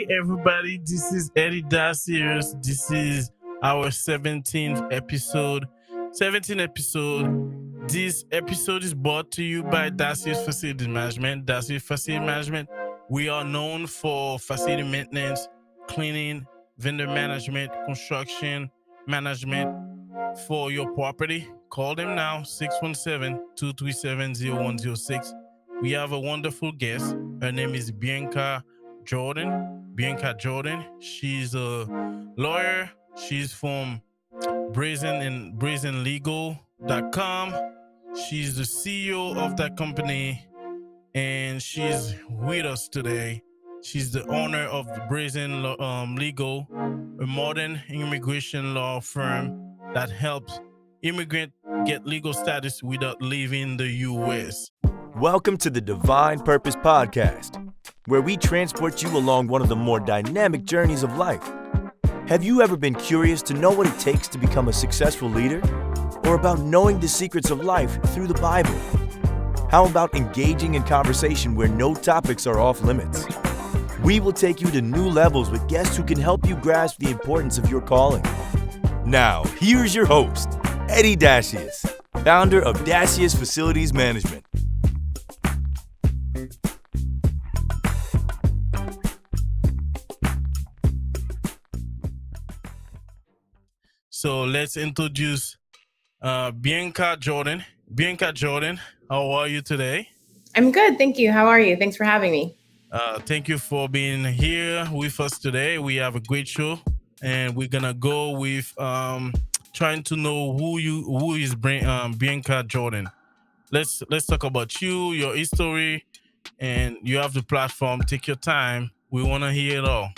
everybody, this is Eddy Dacius. This is our 17th episode. 17th episode. This episode is brought to you by Dacius Facility Management. Dacius Facility Management, we are known for facility maintenance, cleaning, vendor management, construction management for your property. Call them now, 617-237-0106. We have a wonderful guest. Her name is Bianca Jordan. Bianca Jordan. She's a lawyer. She's from Brazen Legal.com. She's the CEO of that company, and she's with us today. She's the owner of the Brazen Legal, a modern immigration law firm that helps immigrants get legal status without leaving the U.S. Welcome to the Divine Purpose Podcast, where we transport you along one of the more dynamic journeys of life. Have you ever been curious to know what it takes to become a successful leader? Or about knowing the secrets of life through the Bible? How about engaging in conversation where no topics are off limits? We will take you to new levels with guests who can help you grasp the importance of your calling. Now, here's your host, Eddy Dacius, founder of Dacius Facilities Management. So let's introduce Bianca Jordan. Bianca Jordan, how are you today? I'm good, thank you. How are you? Thanks for having me. Thank you for being here with us today. We have a great show, and we're gonna go with trying to know who is Bianca Jordan. Let's talk about you, your history, and you have the platform. Take your time. We want to hear it all.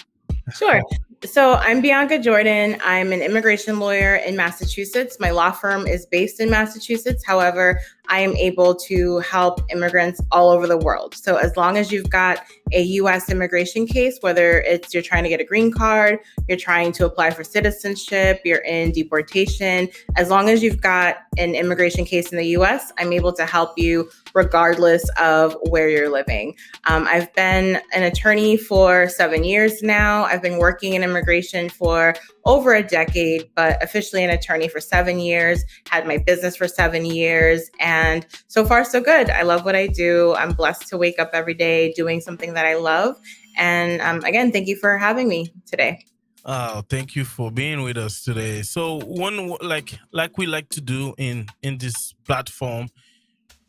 Sure. So I'm Bianca Jordan. I'm an immigration lawyer in Massachusetts. My law firm is based in Massachusetts. However, I am able to help immigrants all over the world. So as long as you've got a U.S. immigration case, whether it's you're trying to get a green card, you're trying to apply for citizenship, you're in deportation, as long as you've got an immigration case in the U.S., I'm able to help you regardless of where you're living. I've been an attorney for 7 years now. I've been working in immigration for over a decade, but officially an attorney for 7 years, had my business for 7 years, and so far so good. I love what I do. I'm blessed to wake up every day doing something that I love. And again, thank you for having me today. Thank you for being with us today. So one like we like to do in this platform,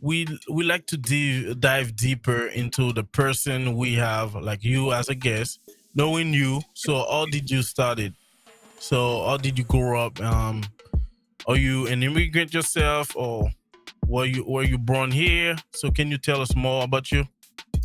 we like to dive deeper into the person we have, like you as a guest, knowing you. So how did you start it? So how did you grow up? Are you an immigrant yourself, or were you born here? So can you tell us more about you?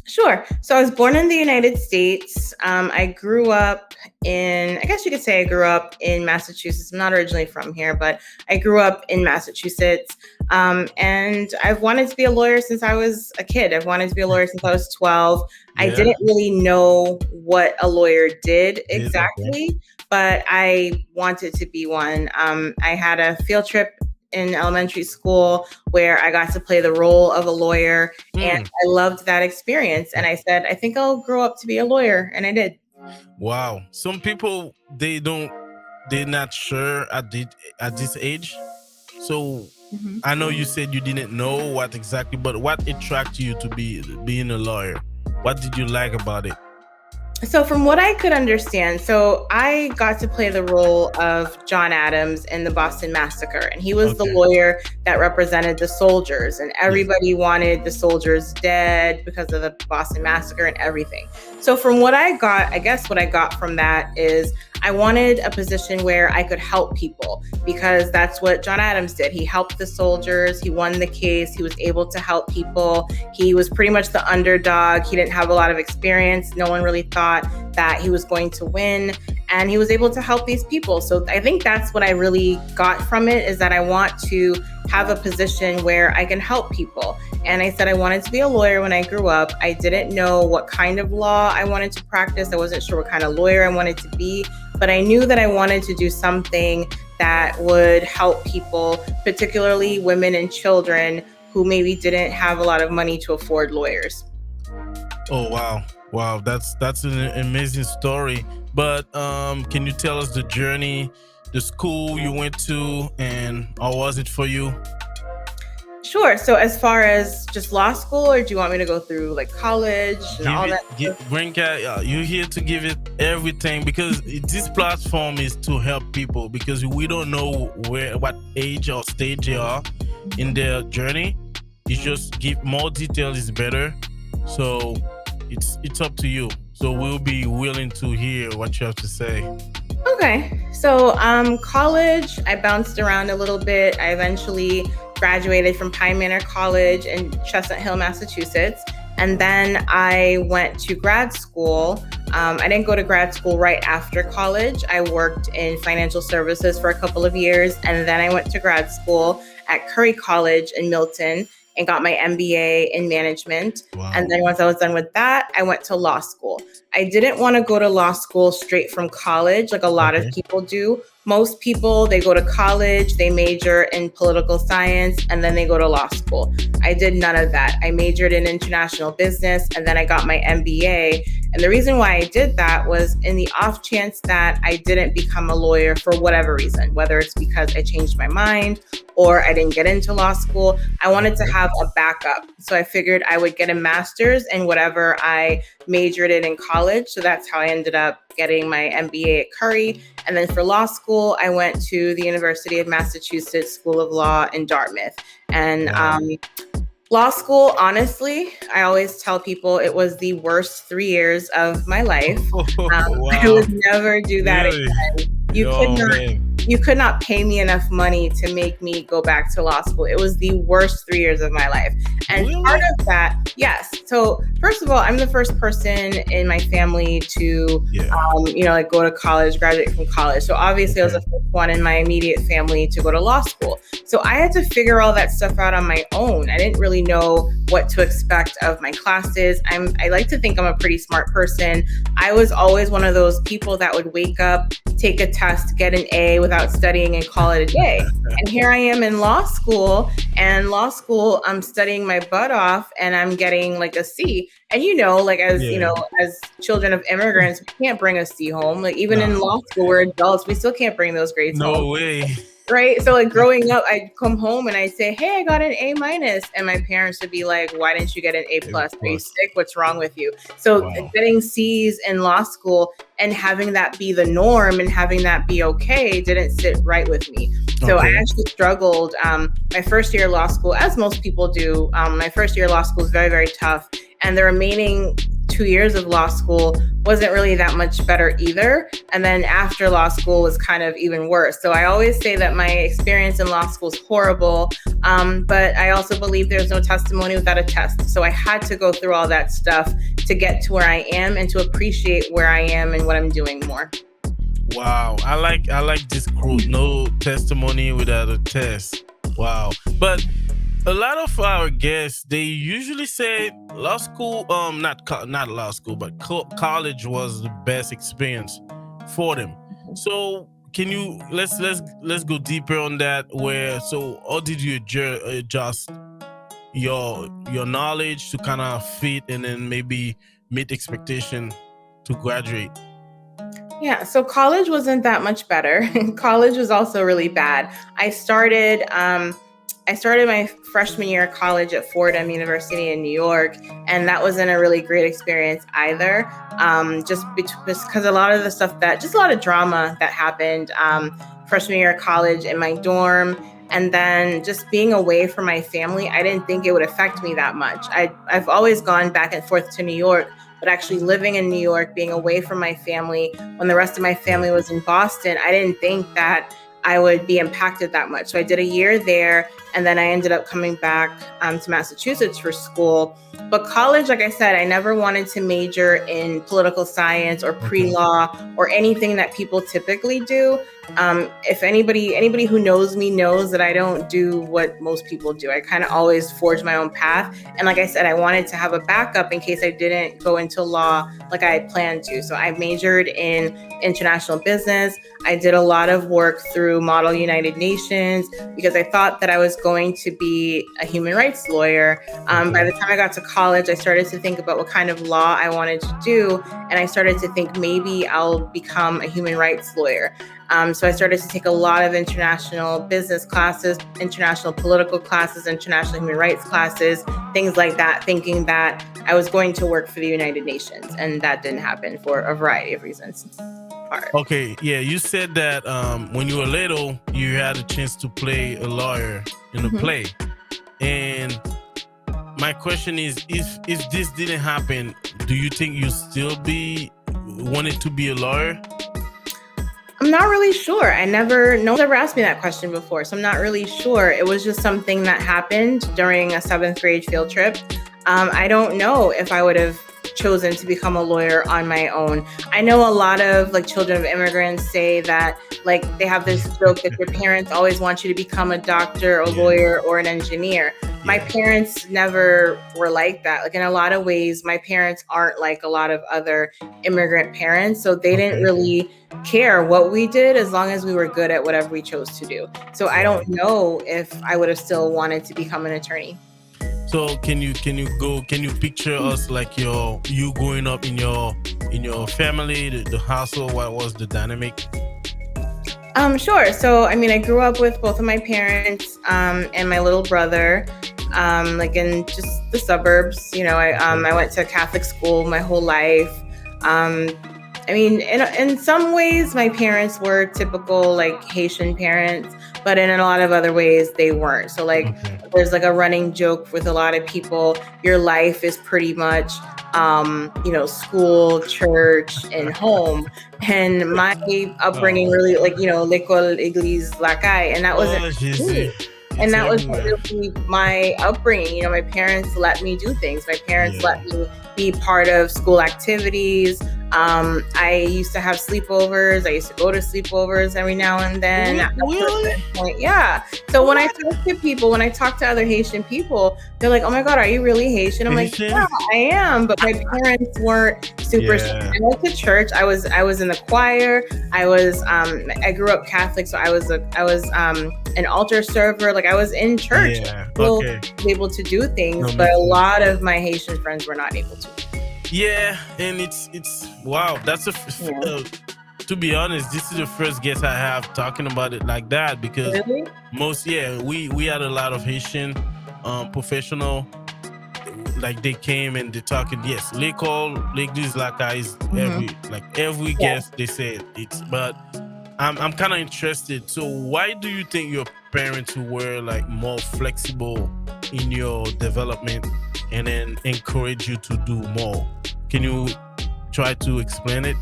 Sure. So I was born in the United States. I grew up I guess you could say I grew up in Massachusetts. I'm not originally from here, but I grew up in Massachusetts. And I've wanted to be a lawyer since I was a kid. I've wanted to be a lawyer since I was 12. Yeah. I didn't really know what a lawyer did exactly, but I wanted to be one. I had a field trip in elementary school where I got to play the role of a lawyer, and I loved that experience. And I said, I think I'll grow up to be a lawyer, and I did. Wow. Some people, they're not sure at this age. So I know you said you didn't know what exactly, but what attracted you to being a lawyer? What did you like about it? So from what I could understand, so I got to play the role of John Adams in the Boston Massacre, and he was the lawyer that represented the soldiers, and everybody wanted the soldiers dead because of the Boston Massacre and everything. So from what I got, I guess what I got from that is I wanted a position where I could help people, because that's what John Adams did. He helped the soldiers. He won the case. He was able to help people. He was pretty much the underdog. He didn't have a lot of experience. No one really thought that he was going to win, and he was able to help these people. So I think that's what I really got from it, is that I want to have a position where I can help people. And I said I wanted to be a lawyer when I grew up. I didn't know what kind of law I wanted to practice. I wasn't sure what kind of lawyer I wanted to be, but I knew that I wanted to do something that would help people, particularly women and children who maybe didn't have a lot of money to afford lawyers. Oh, wow. Wow, that's an amazing story. But can you tell us the journey, the school you went to, and how was it for you? Sure. So as far as just law school, or do you want me to go through like college and Give all it, that stuff? Brinka, you're here to give it everything because this platform is to help people because we don't know what age or stage they are in their journey. You just give more detail is better. So it's up to you. So we'll be willing to hear what you have to say. Okay. So college, I bounced around a little bit. I eventually graduated from Pine Manor College in Chestnut Hill, Massachusetts. And then I went to grad school. I didn't go to grad school right after college. I worked in financial services for a couple of years. And then I went to grad school at Curry College in Milton and got my MBA in management. Wow. And then once I was done with that, I went to law school. I didn't want to go to law school straight from college like a lot of people do. Most people, they go to college, they major in political science, and then they go to law school. I did none of that. I majored in international business, and then I got my MBA. And the reason why I did that was in the off chance that I didn't become a lawyer for whatever reason, whether it's because I changed my mind or I didn't get into law school, I wanted to have a backup. So I figured I would get a master's in whatever I majored in college. So that's how I ended up getting my MBA at Curry. And then for law school, I went to the University of Massachusetts School of Law in Dartmouth. And law school, honestly, I always tell people it was the worst 3 years of my life. I would never do that again. You could not pay me enough money to make me go back to law school. It was the worst 3 years of my life. And part of that, yes. So first of all, I'm the first person in my family to, like go to college, graduate from college. So obviously I was the first one in my immediate family to go to law school. So I had to figure all that stuff out on my own. I didn't really know what to expect of my classes. I like to think I'm a pretty smart person. I was always one of those people that would wake up, take a test, get an A without studying and call it a day. And here I am in law school, and I'm studying my butt off and I'm getting like a C. And as children of immigrants, we can't bring a C home. Like even in law school, we're adults, we still can't bring those grades home. No way. Right. So like growing up, I'd come home and I'd say, hey, I got an A-. And my parents would be like, why didn't you get an A+? Are you sick? What's wrong with you? So getting C's in law school and having that be the norm and having that be okay didn't sit right with me. So I actually struggled. My first year of law school, as most people do, my first year of law school was very, very tough. And the remaining 2 years of law school wasn't really that much better either. And then after law school was kind of even worse. So I always say that my experience in law school is horrible. But I also believe there's no testimony without a test. So I had to go through all that stuff to get to where I am and to appreciate where I am and what I'm doing more. Wow. I like this quote, no testimony without a test. Wow. But a lot of our guests, they usually say law school, not law school, but college was the best experience for them. So can you let's go deeper on that? How did you adjust your knowledge to kind of fit and then maybe meet expectation to graduate? Yeah, so college wasn't that much better. College was also really bad. I started my freshman year of college at Fordham University in New York, and that wasn't a really great experience either. Just because a lot of the stuff just a lot of drama that happened freshman year of college in my dorm. And then just being away from my family, I didn't think it would affect me that much. I've always gone back and forth to New York, but actually living in New York, being away from my family when the rest of my family was in Boston, I didn't think that I would be impacted that much. So I did a year there, and then I ended up coming back to Massachusetts for school. But college, like I said, I never wanted to major in political science or pre-law or anything that people typically do. If anybody who knows me knows that I don't do what most people do. I kind of always forge my own path. And like I said, I wanted to have a backup in case I didn't go into law like I had planned to. So I majored in international business. I did a lot of work through Model United Nations because I thought that I was going to be a human rights lawyer. By the time I got to college, I started to think about what kind of law I wanted to do. And I started to think maybe I'll become a human rights lawyer. So I started to take a lot of international business classes, international political classes, international human rights classes, things like that, thinking that I was going to work for the United Nations. And that didn't happen for a variety of reasons. Okay, yeah, you said that when you were little, you had a chance to play a lawyer in a play. And my question is, if this didn't happen, do you think you still wanted to be a lawyer? I'm not really sure. No one's ever asked me that question before, so I'm not really sure. It was just something that happened during a 7th grade field trip. I don't know if I would have chosen to become a lawyer on my own. I know a lot of children of immigrants say that they have this joke that their parents always want you to become a doctor, a lawyer, or an engineer. My parents never were like that. In a lot of ways, my parents aren't like a lot of other immigrant parents. So they didn't really care what we did as long as we were good at whatever we chose to do. So I don't know if I would have still wanted to become an attorney. So can you picture us you growing up in your family, the household? What was the dynamic? Sure. So I grew up with both of my parents and my little brother, in just the suburbs. I went to Catholic school my whole life. In some ways, my parents were typical Haitian parents, but in a lot of other ways, they weren't. So there's a running joke with a lot of people. Your life is pretty much, school, church, and home. And my upbringing really l'école, église, la caille, and that wasn't me. And that was really my upbringing. My parents let me do things. My parents let me be part of school activities. I used to have sleepovers. I used to go to sleepovers every now and then. Really? Yeah. So when I talk to other Haitian people, they're like, "Oh my God, are you really Haitian?" I'm Haitian? like, "Yeah, I am." But my parents weren't super. Yeah. I went to church. I was in the choir. I grew up Catholic, so I was an altar server. I was in church. Yeah. Still able to do things, but a lot of my Haitian friends were not able to. Yeah, and it's wow. That's to be honest, this is the first guest I have talking about it like that, because we had a lot of Haitian professional, they came and they talking. Yes, l'école, l'église, la caille is every guest they said it's. But I'm kind of interested. So why do you think your parents were more flexible in your development and then encourage you to do more? Can you try to explain it?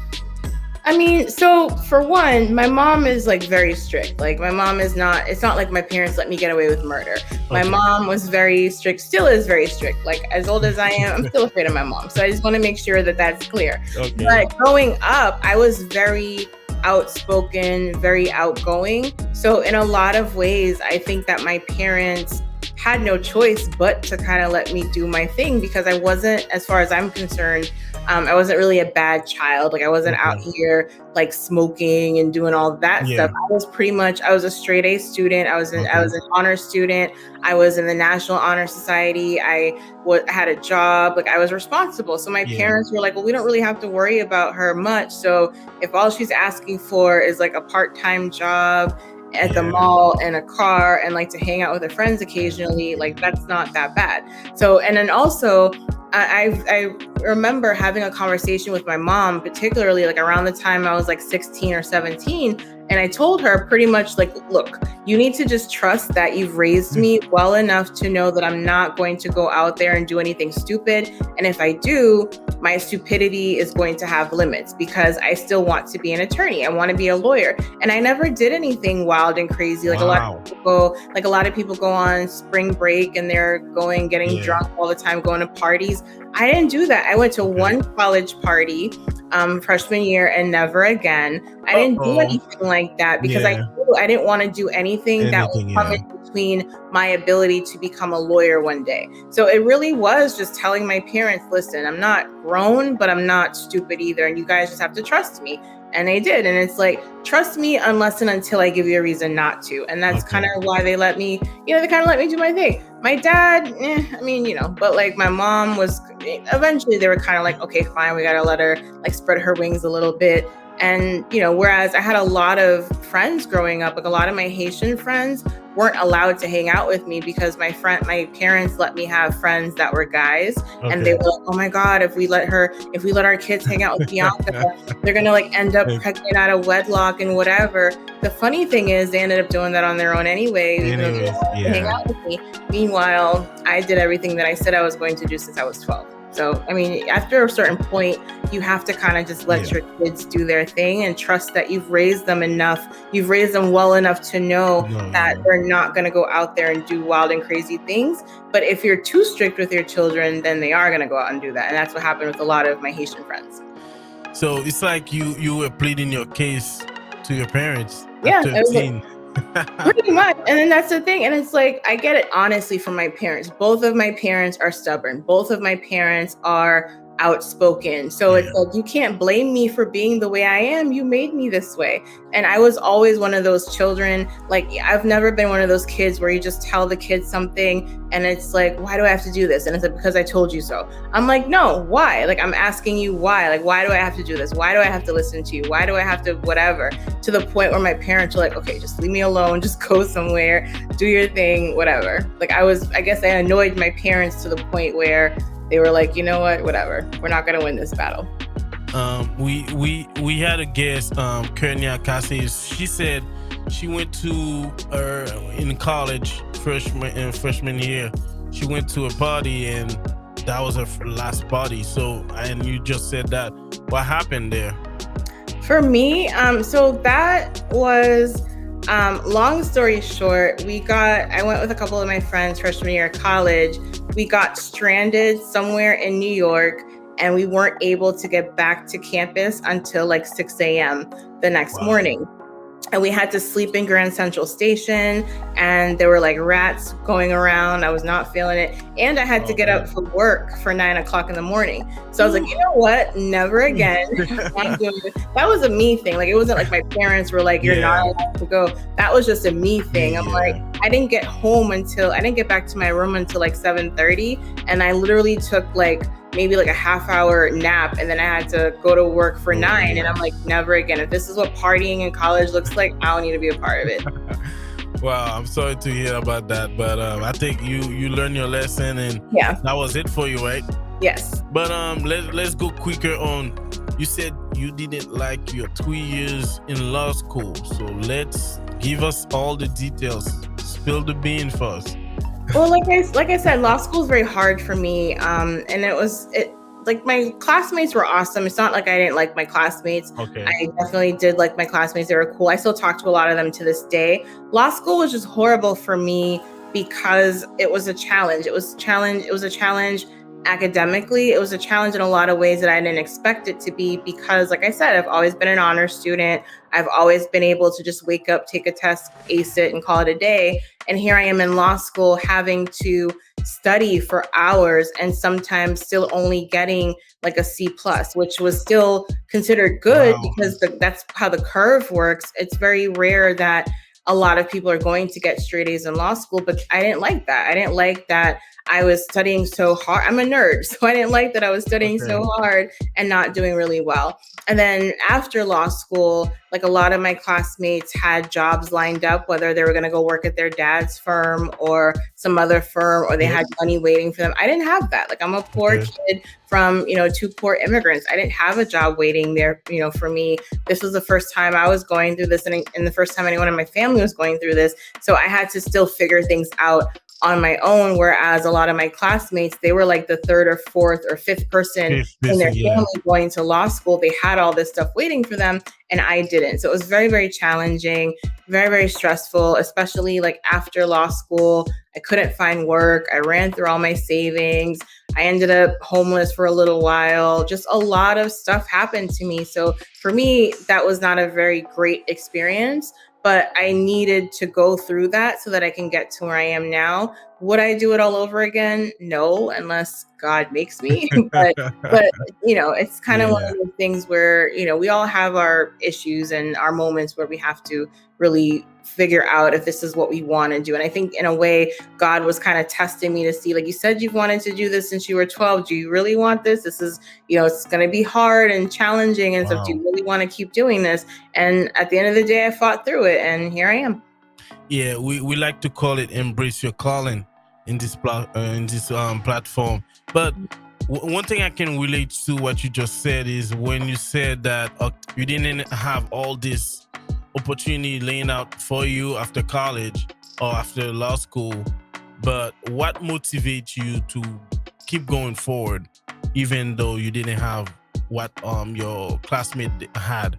So for one, my mom is very strict. My mom is not, it's not like my parents let me get away with murder. My mom was very strict, still is very strict. As old as I am, I'm still afraid of my mom. So I just want to make sure that that's clear. Okay. But growing up, I was very outspoken, very outgoing. So in a lot of ways, I think that my parents had no choice but to kind of let me do my thing, because I wasn't, as far as I'm concerned, I wasn't really a bad child. I wasn't out here smoking and doing all that stuff. I was a straight A student. I was an honor student. I was in the National Honor Society. I had a job. I was responsible. So my parents were like, well, we don't really have to worry about her much. So if all she's asking for is a part-time job at the mall and a car and to hang out with her friends occasionally, that's not that bad. So, and then also I remember having a conversation with my mom, particularly around the time I was 16 or 17. And I told her pretty much look, you need to just trust that you've raised me well enough to know that I'm not going to go out there and do anything stupid. And if I do, my stupidity is going to have limits, because I still want to be an attorney. I want to be a lawyer. And I never did anything wild and crazy. A lot of people go on spring break and they're getting drunk all the time, going to parties. I didn't do that. I went to one college party freshman year and never again. I didn't do anything like that because I knew I didn't want to do anything that would come in between my ability to become a lawyer one day. So it really was just telling my parents, listen, I'm not grown, but I'm not stupid either. And you guys just have to trust me. And they did. And it's like, trust me unless and until I give you a reason not to. And that's kind of why they let me, they kind of let me do my thing. My dad, but like my mom was, eventually they were kind of like, okay, fine, we got to let her like spread her wings a little bit. And, whereas I had a lot of friends growing up, like a lot of my Haitian friends weren't allowed to hang out with me because my parents let me have friends that were guys. And they were like, oh my God, if we let our kids hang out with Bianca, they're going to like end up pregnant out of wedlock and whatever. The funny thing is they ended up doing that on their own anyway. Hang out with me. Meanwhile, I did everything that I said I was going to do since I was 12. So, I mean, after a certain point, you have to kind of just let your kids do their thing and trust that you've raised them well enough to know that they're not going to go out there and do wild and crazy things. But if you're too strict with your children, then they are going to go out and do that. And that's what happened with a lot of my Haitian friends. So it's like you were pleading your case to your parents. Yeah, pretty much. And then that's the thing. And it's like, I get it honestly from my parents. Both of my parents are stubborn. Both of my parents are outspoken. So it's like, you can't blame me for being the way I am. You made me this way. And I was always one of those children. Like, I've never been one of those kids where you just tell the kids something and it's like, why do I have to do this? And it's like, because I told you so. I'm like, no, why? Like, I'm asking you why. Like, why do I have to do this? Why do I have to listen to you? Why do I have to whatever? To the point where my parents were like, okay, just leave me alone. Just go somewhere, do your thing, whatever. Like, I guess I annoyed my parents to the point where they were like, you know what, whatever. We're not going to win this battle. We had a guest, Kernia Cassis. She said she went to in college freshman year. She went to a party and that was her last party. So, and you just said that. What happened there? For me, so that was long story short. I went with a couple of my friends freshman year of college. We got stranded somewhere in New York and we weren't able to get back to campus until like 6 a.m. the next morning. And we had to sleep in Grand Central Station and there were like rats going around. I was not feeling it. And I had to get up for work for 9 o'clock in the morning. So I was like, you know what? Never again. I'm doing this. That was a me thing. Like, it wasn't like my parents were like, you're not allowed to go. That was just a me thing. I'm like, I didn't get back to my room until like 7:30. And I literally took like maybe like a half-hour nap, and then I had to go to work for 9. And I'm like, never again. If this is what partying in college looks like, I don't need to be a part of it. Wow, I'm sorry to hear about that, but I think you learned your lesson, and that was it for you, right? Yes. But let's go quicker on. You said you didn't like your 2 years in law school, so let's give us all the details. Spill the bean for us. Well, like I said, law school is very hard for me. And like my classmates were awesome. It's not like I didn't like my classmates. Okay. I definitely did like my classmates. They were cool. I still talk to a lot of them to this day. Law school was just horrible for me because it was a challenge. It was a challenge academically. It was a challenge in a lot of ways that I didn't expect it to be because, like I said, I've always been an honor student. I've always been able to just wake up, take a test, ace it, and call it a day. And here I am in law school having to study for hours and sometimes still only getting like a C+, which was still considered good because that's how the curve works. It's very rare that a lot of people are going to get straight A's in law school, but I didn't like that. I didn't like that I was studying so hard. I'm a nerd, so I didn't like that I was studying so hard and not doing really well. And then after law school, like a lot of my classmates had jobs lined up, whether they were going to go work at their dad's firm or some other firm, or they had money waiting for them. I didn't have that. Like, I'm a poor kid from, two poor immigrants. I didn't have a job waiting there, for me. This was the first time I was going through this and the first time anyone in my family was going through this. So I had to still figure things out on my own, whereas a lot of my classmates, they were like the third or fourth or fifth person in their family going to law school. They had all this stuff waiting for them, and I didn't. So it was very, very challenging, very, very stressful, especially like after law school. I couldn't find work. I ran through all my savings. I ended up homeless for a little while. Just a lot of stuff happened to me. So for me, that was not a very great experience. but I needed to go through that so that I can get to where I am now. Would I do it all over again? No, unless God makes me. but it's kind of one Yeah. of those things where, we all have our issues and our moments where we have to really figure out if this is what we want to do. And I think in a way, God was kind of testing me to see, like you said, you've wanted to do this since you were 12. Do you really want this? This is, it's going to be hard and challenging and stuff. Do you really want to keep doing this? And at the end of the day, I fought through it, and here I am. Yeah, we like to call it embrace your calling in this platform. But one thing I can relate to what you just said is when you said that you didn't have all this opportunity laying out for you after college or after law school, but what motivates you to keep going forward even though you didn't have what your classmate had?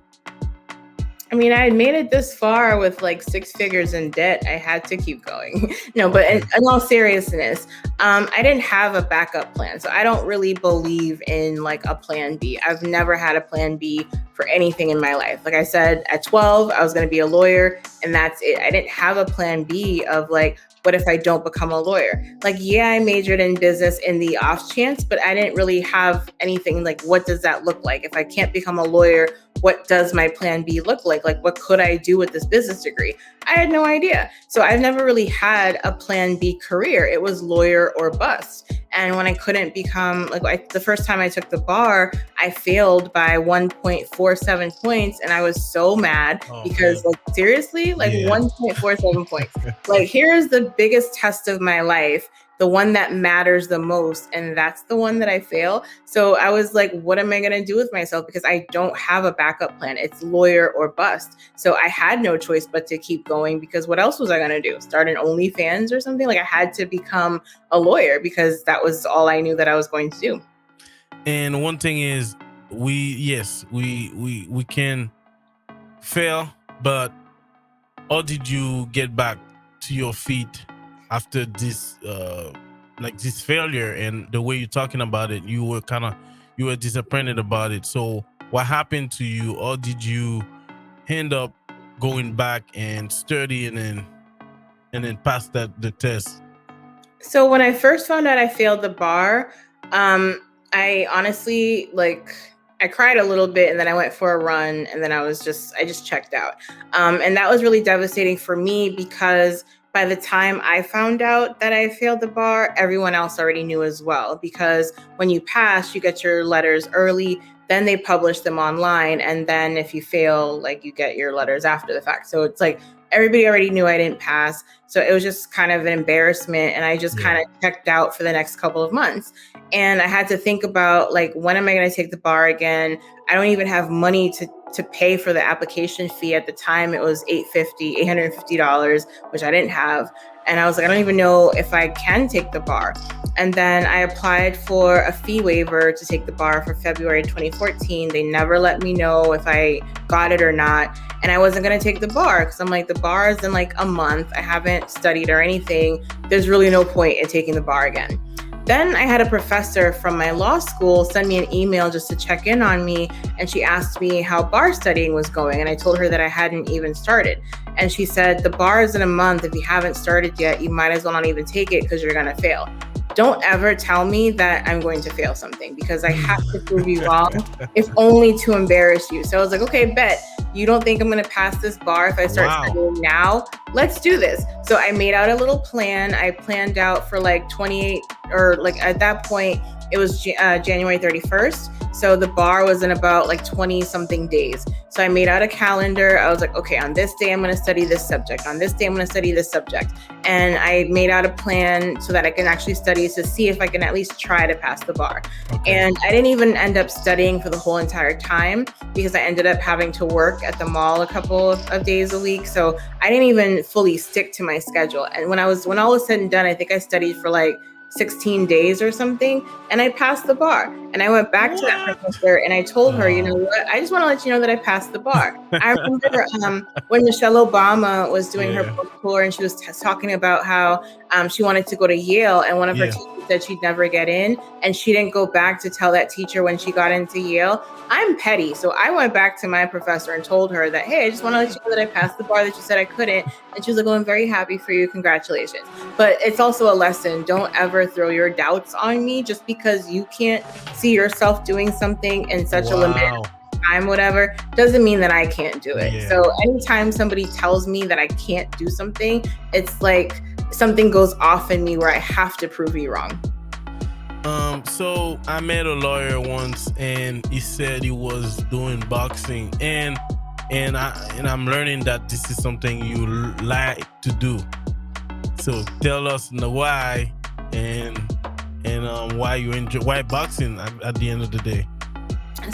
I mean, I had made it this far with like 6 figures in debt. I had to keep going. No, but in all seriousness, I didn't have a backup plan. So I don't really believe in like a plan B. I've never had a plan B for anything in my life. Like I said, at 12, I was going to be a lawyer, and that's it. I didn't have a plan B of like, what if I don't become a lawyer? Like, yeah, I majored in business in the off chance, but I didn't really have anything like, what does that look like? If I can't become a lawyer, what does my plan B look like? Like, what could I do with this business degree? I had no idea. So I've never really had a plan B career. It was lawyer or bust. And when I couldn't become, the first time I took the bar, I failed by 1.47 points. And I was so mad because seriously, 1.47 points. Like, here's the biggest test of my life, the one that matters the most. And that's the one that I fail. So I was like, what am I going to do with myself? Because I don't have a backup plan. It's lawyer or bust. So I had no choice but to keep going, because what else was I going to do? Start an OnlyFans or something? Like, I had to become a lawyer because that was all I knew that I was going to do. And one thing is, we can fail, but how did you get back to your feet after this this failure? And the way you're talking about it, you were disappointed about it. So what happened to you, or did you end up going back and studying and then pass the test? So when I first found out I failed the bar, I honestly, I cried a little bit, and then I went for a run, and then I just checked out. And that was really devastating for me, because by the time I found out that I failed the bar, everyone else already knew as well. Because when you pass, you get your letters early, then they publish them online. And then if you fail, you get your letters after the fact. So it's like everybody already knew I didn't pass. So it was just kind of an embarrassment. And I just kind of checked out for the next couple of months. And I had to think about, when am I going to take the bar again? I don't even have money to pay for the application fee. At the time, it was $850, which I didn't have. And I was like, I don't even know if I can take the bar. And then I applied for a fee waiver to take the bar for February 2014. They never let me know if I got it or not. And I wasn't going to take the bar because I'm like, the bar is in a month. I haven't studied or anything. There's really no point in taking the bar again. Then I had a professor from my law school send me an email just to check in on me. And she asked me how bar studying was going. And I told her that I hadn't even started. And she said, the bar is in a month. If you haven't started yet, you might as well not even take it because you're going to fail. Don't ever tell me that I'm going to fail something, because I have to prove you wrong, if only to embarrass you. So I was like, okay, bet. You don't think I'm going to pass this bar if I start studying now? Let's do this. So I made out a little plan. I planned out for 28, or at that point, it was January 31st. So the bar was in about 20 something days. So I made out a calendar. I was like, okay, on this day, I'm going to study this subject. On this day, I'm going to study this subject. And I made out a plan so that I can actually study to see if I can at least try to pass the bar. Okay. And I didn't even end up studying for the whole entire time, because I ended up having to work at the mall a couple of days a week. So I didn't even fully stick to my schedule. And when all was said and done, I think I studied for 16 days or something, and I passed the bar. And I went back to that professor and I told her, you know what? I just want to let you know that I passed the bar. I remember when Michelle Obama was doing her book tour and she was talking about how she wanted to go to Yale, and one of her teachers said she'd never get in, and she didn't go back to tell that teacher when she got into Yale. I'm petty. So I went back to my professor and told her that, hey, I just want to let you know that I passed the bar that you said I couldn't. And she was like, well, I'm very happy for you. Congratulations. But it's also a lesson. Don't ever throw your doubts on me just because you can't see yourself doing something in such a limited time, whatever, doesn't mean that I can't do it. Yeah. So anytime somebody tells me that I can't do something, it's like something goes off in me where I have to prove you wrong. So I met a lawyer once, and he said he was doing boxing, and I'm learning that this is something you like to do. So tell us why and why you enjoy boxing at the end of the day.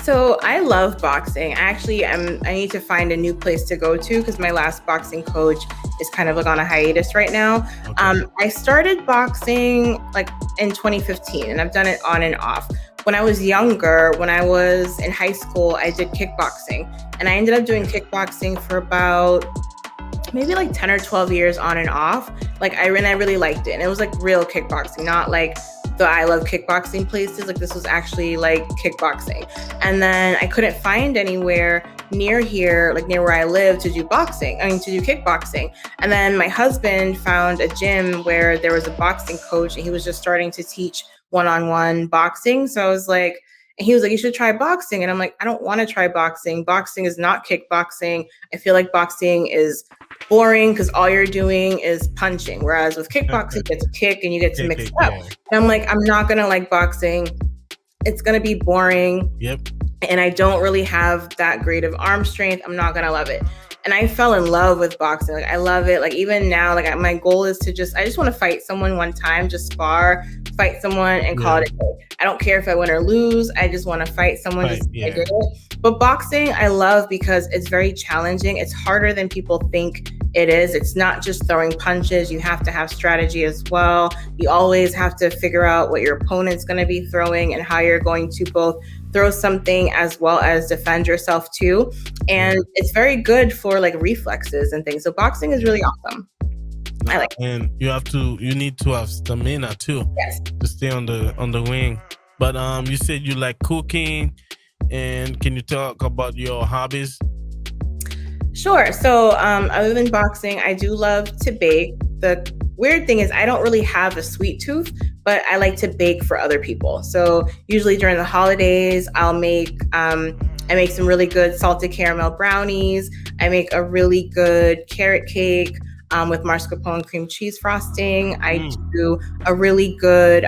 So I love boxing. Actually, I need to find a new place to go to because my last boxing coach is kind of like on a hiatus right now. Okay. I started boxing like in 2015, and I've done it on and off. When I was younger, when I was in high school, I did kickboxing, and I ended up doing kickboxing for about maybe like 10 or 12 years on and off. Like I really liked it. And it was like real kickboxing, not like the I love kickboxing places. Like this was actually like kickboxing. And then I couldn't find anywhere near here, like near where I live, to do kickboxing. And then my husband found a gym where there was a boxing coach, and he was just starting to teach one-on-one boxing. So I was like, and he was like, you should try boxing. And I'm like, I don't want to try boxing. Boxing is not kickboxing. I feel like boxing is boring because all you're doing is punching. Whereas with kickboxing, you get to kick and you get to mix it up. And I'm like, I'm not going to like boxing. It's going to be boring. Yep. And I don't really have that great of arm strength. I'm not going to love it. And I fell in love with boxing. Like I love it. Like even now, like my goal is to I just want to fight someone one time, just spar, fight someone and call it a day. I don't care if I win or lose. I just want to fight someone. I did it. But boxing, I love because it's very challenging. It's harder than people think it is. It's not just throwing punches. You have to have strategy as well. You always have to figure out what your opponent's going to be throwing and how you're going to both throw something as well as defend yourself too. And it's very good for like reflexes and things. So boxing is really awesome. I like it. And you need to have stamina too. Yes. To stay on the wing. But you said you like cooking, and can you talk about your hobbies? Sure. So other than boxing, I do love to bake. The weird thing is I don't really have a sweet tooth, but I like to bake for other people. So usually during the holidays, I make some really good salted caramel brownies. I make a really good carrot cake with mascarpone cream cheese frosting. I do a really good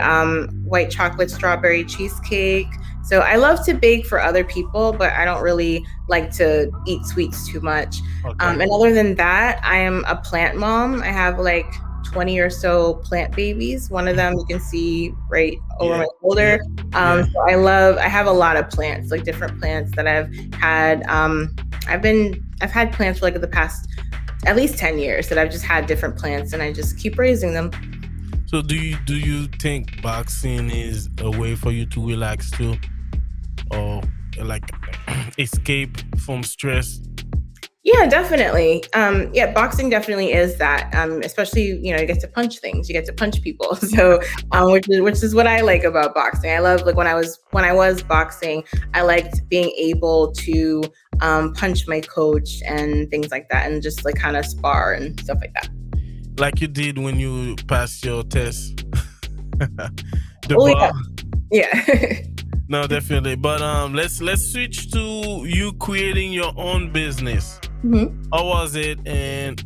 white chocolate strawberry cheesecake. So I love to bake for other people, but I don't really like to eat sweets too much. Okay. And other than that, I am a plant mom. I have like 20 or so plant babies. One of them you can see right over my shoulder. So I have a lot of plants, like different plants that I've had. I've had plants for like the past at least 10 years that I've just had different plants, and I just keep raising them. So do you think boxing is a way for you to relax too, or like escape from stress? Yeah, definitely. Boxing definitely is that. Especially, you get to punch things, you get to punch people. So, which is what I like about boxing. I love like when I was boxing, I liked being able to punch my coach and things like that, and just like kind of spar and stuff like that. Like you did when you passed your test. Yeah. No, definitely. But let's switch to you creating your own business. Mm-hmm. How was it, and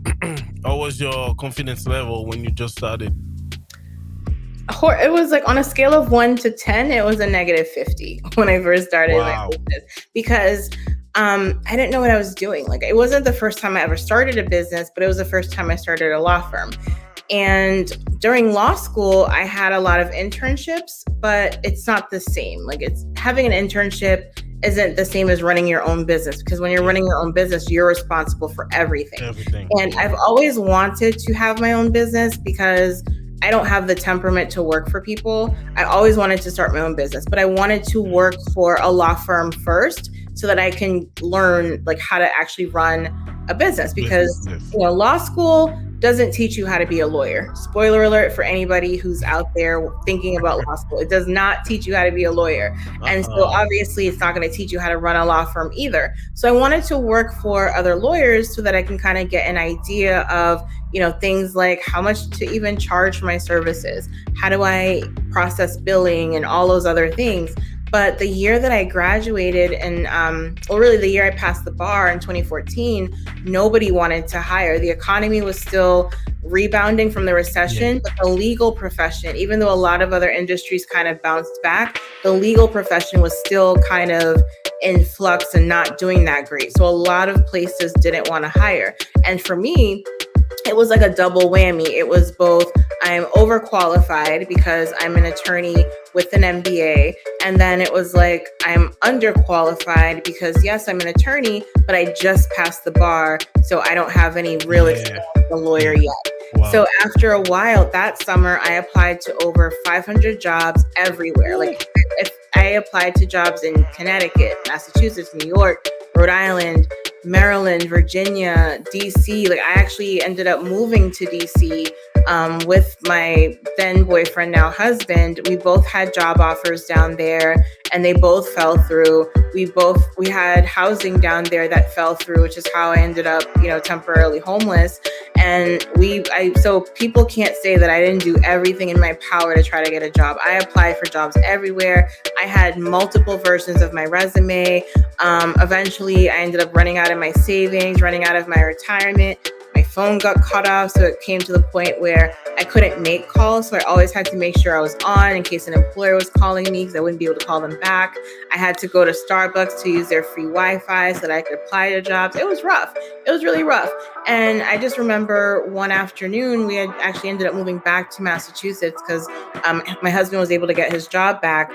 how was your confidence level when you just started? It was like on a scale of 1 to 10, it was a -50 when I first started my business, because I didn't know what I was doing. Like, it wasn't the first time I ever started a business, but it was the first time I started a law firm. And during law school, I had a lot of internships, but it's not the same. Like, having an internship isn't the same as running your own business, because when you're running your own business, you're responsible for everything. And I've always wanted to have my own business because I don't have the temperament to work for people. I always wanted to start my own business, but I wanted to work for a law firm first so that I can learn like how to actually run a business, because law school doesn't teach you how to be a lawyer. Spoiler alert for anybody who's out there thinking about law school. It does not teach you how to be a lawyer. And so obviously it's not going to teach you how to run a law firm either. So I wanted to work for other lawyers so that I can kind of get an idea of, things like how much to even charge for my services. How do I process billing and all those other things? But the year that I graduated and, really the year I passed the bar in 2014, nobody wanted to hire. The economy was still rebounding from the recession, but the legal profession, even though a lot of other industries kind of bounced back, the legal profession was still kind of in flux and not doing that great. So a lot of places didn't want to hire. And for me, it was like a double whammy. It was both I'm overqualified because I'm an attorney with an MBA. And then it was like I'm underqualified because yes, I'm an attorney, but I just passed the bar. So I don't have any real experience as a lawyer yet. Wow. So after a while, that summer, I applied to over 500 jobs everywhere. Like if I applied to jobs in Connecticut, Massachusetts, New York, Rhode Island, Maryland, Virginia, DC. Like I actually ended up moving to DC with my then boyfriend, now husband. We both had job offers down there and they both fell through. We had housing down there that fell through, which is how I ended up, temporarily homeless. And so people can't say that I didn't do everything in my power to try to get a job. I applied for jobs everywhere. I had multiple versions of my resume. Eventually I ended up running out of my savings, running out of my retirement. My phone got cut off, so it came to the point where I couldn't make calls. So I always had to make sure I was on in case an employer was calling me, because I wouldn't be able to call them back. I had to go to Starbucks to use their free Wi-Fi so that I could apply to jobs. It was rough. It was really rough. And I just remember one afternoon, we had actually ended up moving back to Massachusetts because my husband was able to get his job back.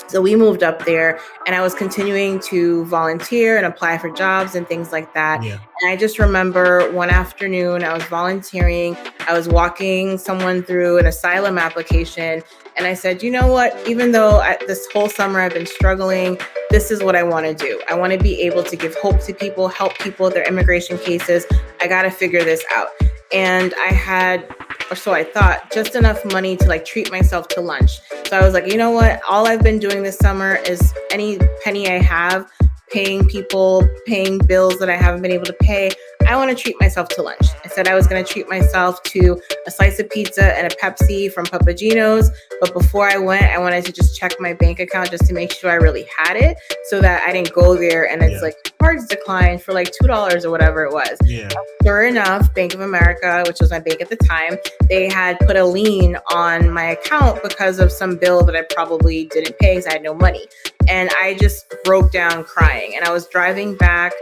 So we moved up there and I was continuing to volunteer and apply for jobs and things like that. Yeah. And I just remember one afternoon I was volunteering. I was walking someone through an asylum application. And I said, you know what, even though this whole summer I've been struggling, this is what I want to do. I want to be able to give hope to people, help people with their immigration cases. I got to figure this out. And I had, or so I thought, just enough money to like treat myself to lunch. So I was like, you know what? All I've been doing this summer is any penny I have, paying people, paying bills that I haven't been able to pay. I want to treat myself to lunch. I said I was going to treat myself to a slice of pizza and a Pepsi from Papagino's. But before I went, I wanted to just check my bank account just to make sure I really had it so that I didn't go there and it's like cards declined for like $2 or whatever it was. Yeah. Sure enough, Bank of America, which was my bank at the time, they had put a lien on my account because of some bill that I probably didn't pay because I had no money. And I just broke down crying. And I was driving back.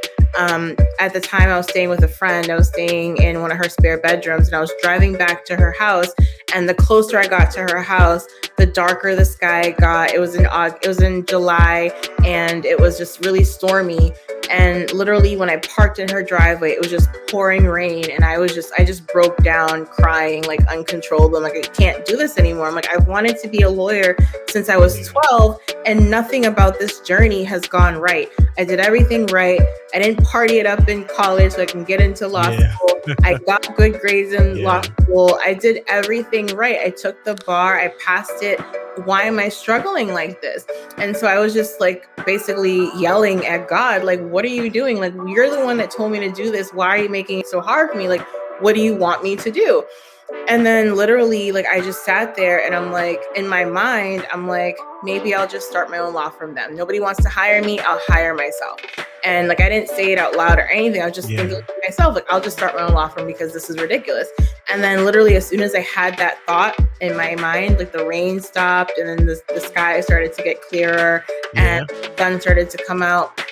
At the time I was staying with a friend. I was staying in one of her spare bedrooms and I was driving back to her house. And the closer I got to her house, the darker the sky got. It was in July and it was just really stormy. And literally when I parked in her driveway, it was just pouring rain. And I just broke down crying, like uncontrollable. I'm like, I can't do this anymore. I'm like, I've wanted to be a lawyer since I was 12 and nothing about this journey has gone right. I did everything right. I didn't party it up in college so I can get into law school. I got good grades in law school. I did everything right. I took the bar. I passed it. Why am I struggling like this? And so I was just like basically yelling at God, like, what are you doing? Like, you're the one that told me to do this. Why are you making it so hard for me? Like, what do you want me to do? And then literally, like, I just sat there and I'm like, in my mind, I'm like, maybe I'll just start my own law firm then. Nobody wants to hire me. I'll hire myself. And like, I didn't say it out loud or anything. I was just thinking to myself, like, I'll just start my own law firm because this is ridiculous. And then literally as soon as I had that thought in my mind, like the rain stopped and then the sky started to get clearer and the sun started to come out.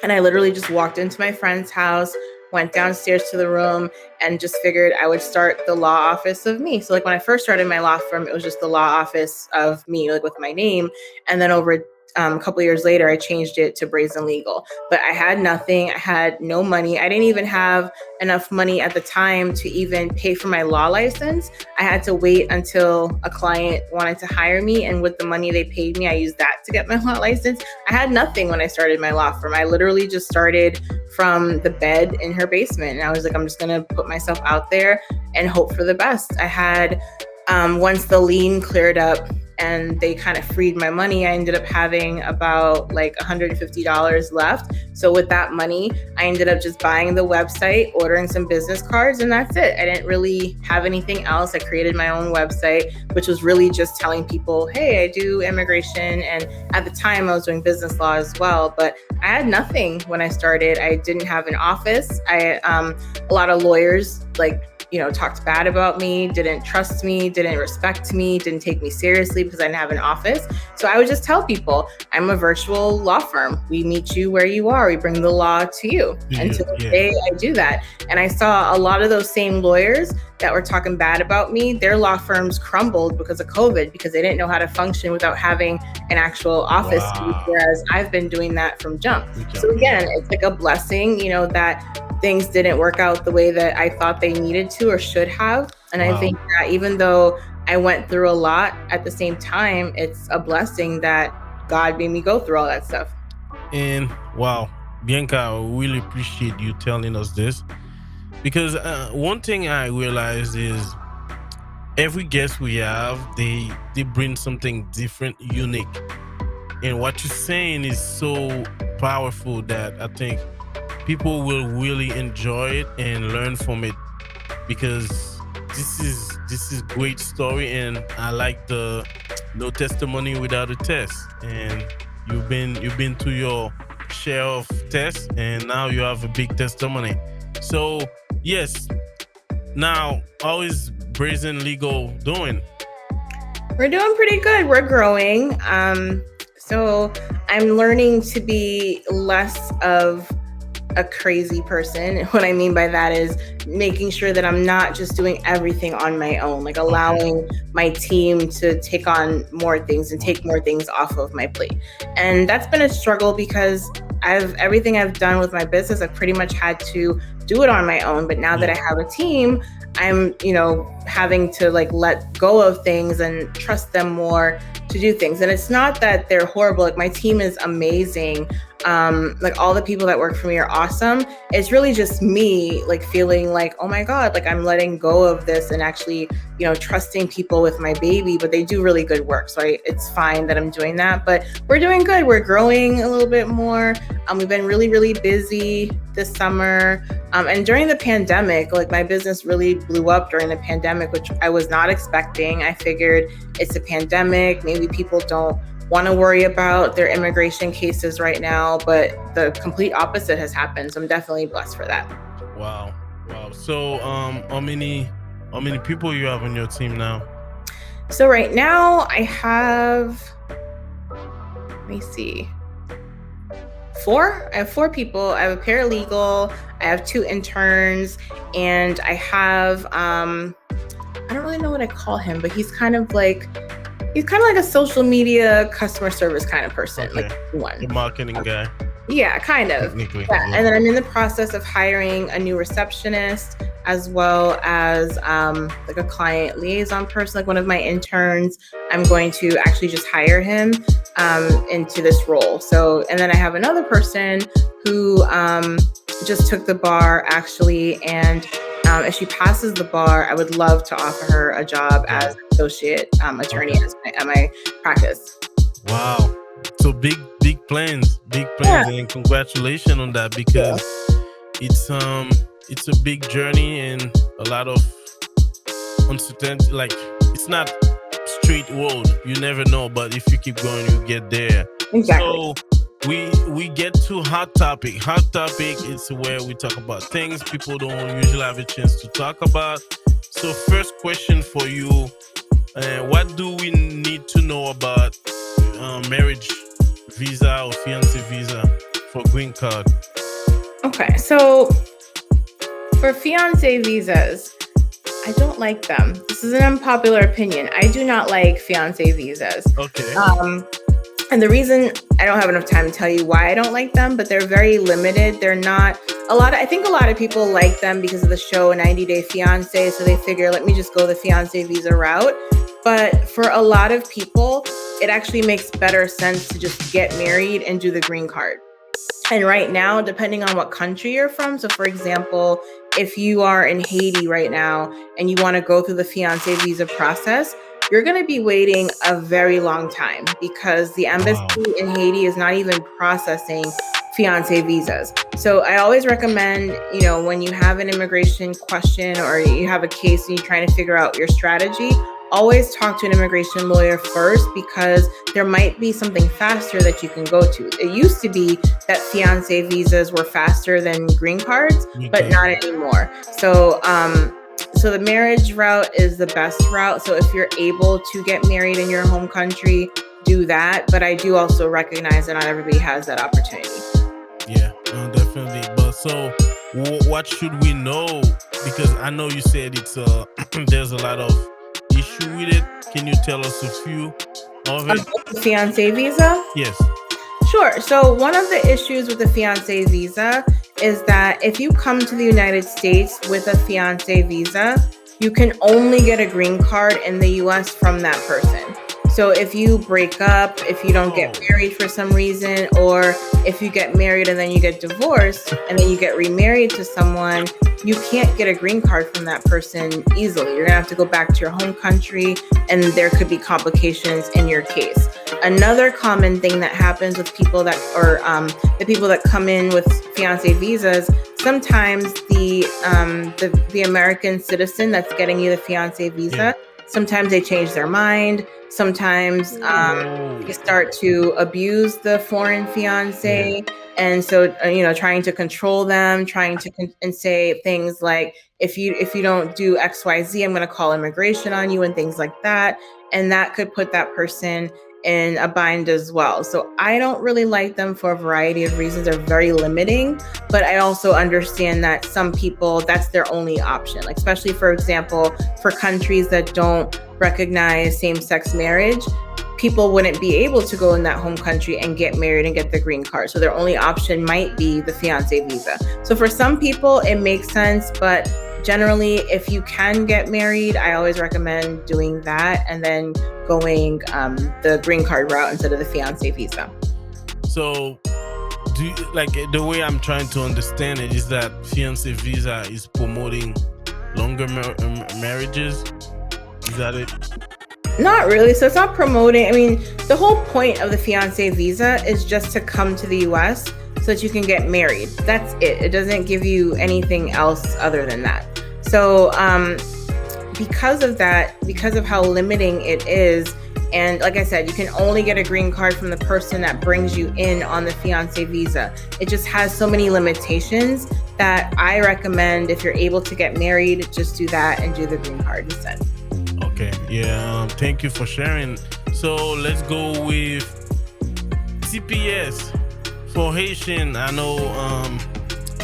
And I literally just walked into my friend's house, went downstairs to the room and just figured I would start the law office of me. So like when I first started my law firm, it was just the law office of me, like with my name. And then over a couple of years later, I changed it to Brazen Legal. But I had nothing. I had no money. I didn't even have enough money at the time to even pay for my law license. I had to wait until a client wanted to hire me. And with the money they paid me, I used that to get my law license. I had nothing when I started my law firm. I literally just started from the bed in her basement. And I was like, I'm just going to put myself out there and hope for the best. I had, once the lien cleared up and they kind of freed my money, I ended up having about like $150 left. So with that money, I ended up just buying the website, ordering some business cards, and that's it. I didn't really have anything else. I created my own website, which was really just telling people, hey, I do immigration. And at the time I was doing business law as well, but I had nothing when I started. I didn't have an office. A lot of lawyers talked bad about me, didn't trust me, didn't respect me, didn't take me seriously because I didn't have an office. So I would just tell people, I'm a virtual law firm. We meet you where you are. We bring the law to you. And to this day, I do that. And I saw a lot of those same lawyers that were talking bad about me, their law firms crumbled because of COVID, because they didn't know how to function without having an actual office. Wow. Whereas I've been doing that from jump. So again, it's like a blessing, that things didn't work out the way that I thought they needed to or should have. And I think that even though I went through a lot, at the same time, it's a blessing that God made me go through all that stuff. And wow, Bianca, I really appreciate you telling us this, because one thing I realized is every guest we have, they bring something different, unique. And what you're saying is so powerful that I think people will really enjoy it and learn from it, because this is great story, and I like the no testimony without a test. And you've been to your share of tests, and now you have a big testimony. So yes, now how is Brazen Legal doing? We're doing pretty good. We're growing. So I'm learning to be less of a crazy person. What I mean by that is making sure that I'm not just doing everything on my own, like allowing my team to take on more things and take more things off of my plate. And that's been a struggle because everything I've done with my business, I've pretty much had to do it on my own. But now that I have a team, I'm, having to let go of things and trust them more to do things. And it's not that they're horrible. Like, my team is amazing. All the people that work for me are awesome. It's really just me feeling like, oh my God, I'm letting go of this and actually, trusting people with my baby, but they do really good work. So it's fine that I'm doing that, but we're doing good. We're growing a little bit more. We've been really, really busy this summer. And during the pandemic, my business really blew up during the pandemic, which I was not expecting. I figured it's a pandemic. Maybe people don't want to worry about their immigration cases right now, but the complete opposite has happened. So I'm definitely blessed for that. Wow. So how many people you have on your team now? So right now I have, let me see, 4. I have 4 people. I have a paralegal, I have 2 interns, and I have I don't really know what I call him, but he's kind of like a social media customer service kind of person, The marketing guy. Yeah, kind of. Yeah. And then I'm in the process of hiring a new receptionist, as well as a client liaison person, one of my interns. I'm going to actually just hire him into this role. So, and then I have another person who just took the bar actually, and if she passes the bar, I would love to offer her a job as associate attorney at my practice. Wow. So big plans, and congratulations on that, because it's a big journey and a lot of uncertainty. It's not straight road. You never know, but if you keep going, you get there. Exactly. So we get to hot topic. Hot topic is where we talk about things people don't usually have a chance to talk about. So first question for you, what do we need to know about marriage visa or fiancé visa for green card? Okay, so for fiancé visas, I don't like them. This is an unpopular opinion. I do not like fiancé visas. Okay. And the reason, I don't have enough time to tell you why I don't like them, but they're very limited. They're not I think a lot of people like them because of the show 90 Day Fiancé. So they figure, let me just go the fiancé visa route. But for a lot of people, it actually makes better sense to just get married and do the green card. And right now, depending on what country you're from, so for example, if you are in Haiti right now and you want to go through the fiancé visa process, you're going to be waiting a very long time because the embassy in Haiti is not even processing fiancé visas. So I always recommend, when you have an immigration question or you have a case and you're trying to figure out your strategy, always talk to an immigration lawyer first, because there might be something faster that you can go to. It used to be that fiancé visas were faster than green cards, but not anymore. So the marriage route is the best route. So if you're able to get married in your home country, do that. But I do also recognize that not everybody has that opportunity. Yeah, definitely. But so what should we know? Because I know you said it's there's a lot of issue with it. Can you tell us a few of it? The fiancé visa? Yes. Sure. So one of the issues with the fiancé visa is that if you come to the United States with a fiancé visa, you can only get a green card in the US from that person. So if you break up, if you don't get married for some reason, or if you get married and then you get divorced and then you get remarried to someone, you can't get a green card from that person easily. You're gonna have to go back to your home country and there could be complications in your case. Another common thing that happens with people that, or the people that come in with fiancé visas, sometimes the American citizen that's getting you the fiancé visa, sometimes they change their mind. Sometimes they start to abuse the foreign fiancé. And so, trying to control them, and say things like, if you don't do X, Y, Z, I'm going to call immigration on you and things like that. And that could put that person in a bind as well. So I don't really like them for a variety of reasons. They're very limiting, but I also understand that some people, that's their only option. Like, especially, for example, for countries that don't recognize same-sex marriage, people wouldn't be able to go in that home country and get married and get the green card. So their only option might be the fiancé visa. So for some people, it makes sense, but generally, if you can get married, I always recommend doing that and then going the green card route instead of the fiancé visa. So, do you, like, the way I'm trying to understand it is that fiancé visa is promoting longer marriages? Is that it? Not really. So it's not promoting. I mean, the whole point of the fiancé visa is just to come to the US so that you can get married. That's it. It doesn't give you anything else other than that. So because of that, because of how limiting it is, and like I said, you can only get a green card from the person that brings you in on the fiancé visa. It just has so many limitations that I recommend, if you're able to get married, just do that and do the green card instead. Okay. Yeah. Thank you for sharing. So let's go with TPS for Haitian. I know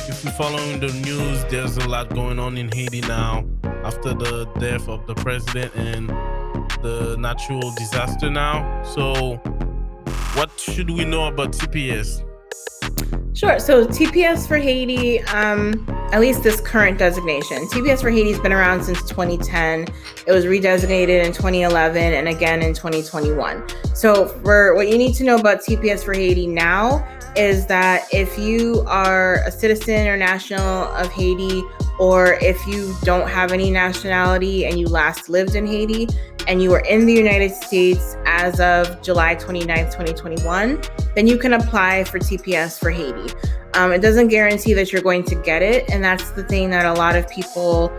if you're following the news, there's a lot going on in Haiti now after the death of the president and the natural disaster now. So what should we know about TPS? Sure. So TPS for Haiti, at least this current designation, TPS for Haiti has been around since 2010. It was redesignated in 2011 and again in 2021. So for what you need to know about TPS for Haiti now is that if you are a citizen or national of Haiti, or if you don't have any nationality and you last lived in Haiti and you were in the United States as of July 29th, 2021, then you can apply for TPS for Haiti. It doesn't guarantee that you're going to get it. And that's the thing that a lot of people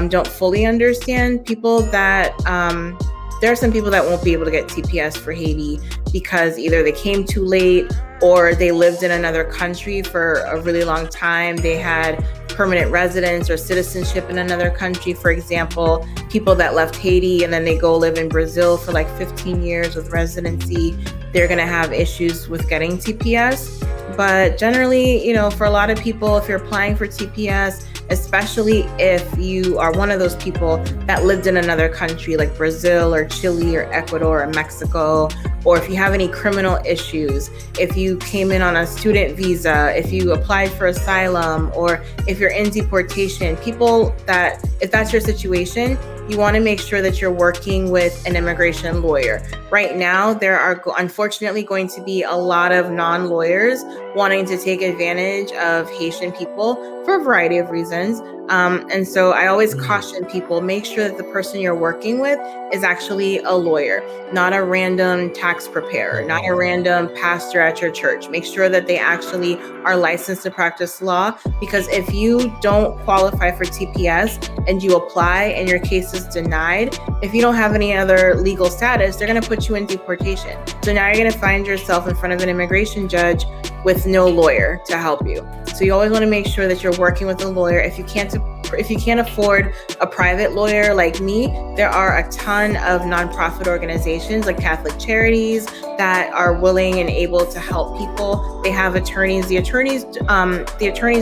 don't fully understand. There are some people that won't be able to get TPS for Haiti because either they came too late or they lived in another country for a really long time. They had permanent residence or citizenship in another country. For example, people that left Haiti and then they go live in Brazil for like 15 years with residency, they're going to have issues with getting TPS. But generally, for a lot of people, if you're applying for TPS, especially if you are one of those people that lived in another country like Brazil or Chile or Ecuador or Mexico or if you have any criminal issues, if you came in on a student visa, if you applied for asylum, or if you're in deportation, if that's your situation, you want to make sure that you're working with an immigration lawyer. Right now, there are unfortunately going to be a lot of non-lawyers wanting to take advantage of Haitian people for a variety of reasons. And so I always caution people, make sure that the person you're working with is actually a lawyer, not a random tax preparer, not a random pastor at your church. Make sure that they actually are licensed to practice law, because if you don't qualify for TPS and you apply and your case is denied, if you don't have any other legal status, they're going to put you in deportation. So now you're going to find yourself in front of an immigration judge with no lawyer to help you. So you always want to make sure that you're working with a lawyer. If you can't afford a private lawyer like me, there are a ton of nonprofit organizations like Catholic Charities that are willing and able to help people. They have attorneys. The attorneys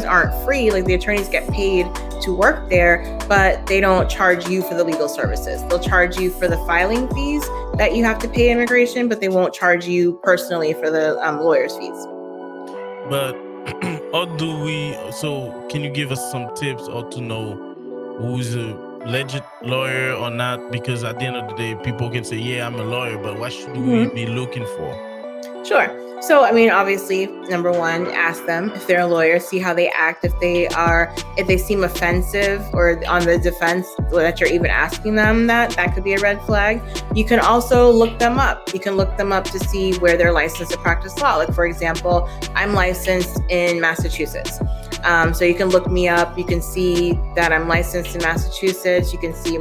aren't free. Like, the attorneys get paid to work there, but they don't charge you for the legal services. They'll charge you for the filing fees that you have to pay immigration, but they won't charge you personally for the lawyer's fees. But so can you give us some tips or to know who's a legit lawyer or not? Because at the end of the day, people can say, yeah, I'm a lawyer, but what should we be looking for? Sure. So, I mean, obviously, number one, ask them if they're a lawyer, see how they act. If they seem offensive or on the defense that you're even asking them, that could be a red flag. You can also look them up. You can look them up to see where they're licensed to practice law. Like, for example, I'm licensed in Massachusetts. So you can look me up. You can see that I'm licensed in Massachusetts. You can see